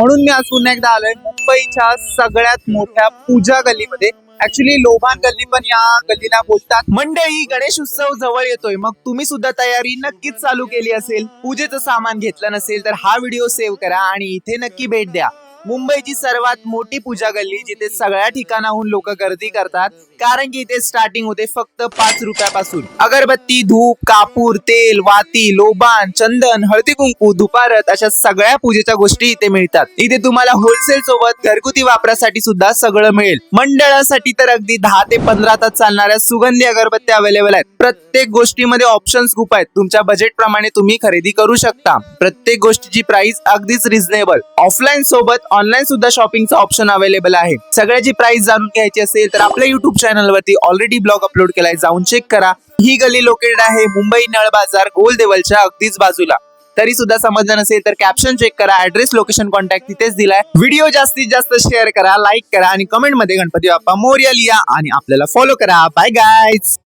म्हणून मी आज पुन्हा एकदा आलोय मुंबईच्या सगळ्यात मोठ्या पूजा गल्लीमध्ये. ऍक्च्युली लोभान गल्ली पण या गल्लीला बोलतात. मंडळी, गणेश उत्सव जवळ येतोय, मग तुम्ही सुद्धा तयारी नक्कीच चालू केली असेल. पूजेचं सामान घेतलं नसेल तर हा व्हिडिओ सेव्ह करा आणि इथे नक्की भेट द्या. मुंबईची सर्वात मोठी पूजा गल्ली, जिथे सगळ्या ठिकाणाहून लोक गर्दी करतात, कारण की इथे स्टार्टिंग होते फक्त 5 रुपयापासून. अगरबत्ती, धूप, कापूर, तेल, वाती, लोबान, चंदन, हळदी कुंकू, धुपारत अशा सगळ्या पूजेच्या गोष्टी इथे मिळतात. इथे तुम्हाला होलसेल सोबत घरगुती वापरासाठी सुद्धा सगळं मिळेल. मंडळासाठी तर अगदी 10 ते 15 तास चालणाऱ्या सुगंधी अगरबत्त्या अवेलेबल आहेत. प्रत्येक गोष्टीमध्ये ऑप्शन्स खूप आहेत. तुमच्या बजेट प्रमाणे तुम्ही खरेदी करू शकता. प्रत्येक गोष्टीची प्राइस अगदीच रिझनेबल. ऑफलाईन सोबत ऑनलाईन सुद्धा शॉपिंगचा ऑप्शन अवेलेबल आहे. सगळ्याची प्राइस जाणून घ्यायची असेल तर आपल्या युट्यूब चॅनल वरती ऑलरेडी ब्लॉग अपलोड केलाय, जाऊन चेक करा. ही गल्ली लोकेटेड आहे मुंबई नळ बाजार गोल देवलच्या अगदीच बाजूला. तरी सुद्धा समजलं नसेल तर कॅप्शन चेक करा, ऍड्रेस, लोकेशन, कॉन्टॅक्ट तिथेच दिलाय. व्हिडिओ जास्तीत जास्त शेअर करा, लाईक करा आणि कमेंट मध्ये गणपती बाप्पा मोरया लिहा आणि आपल्याला फॉलो करा. Bye guys.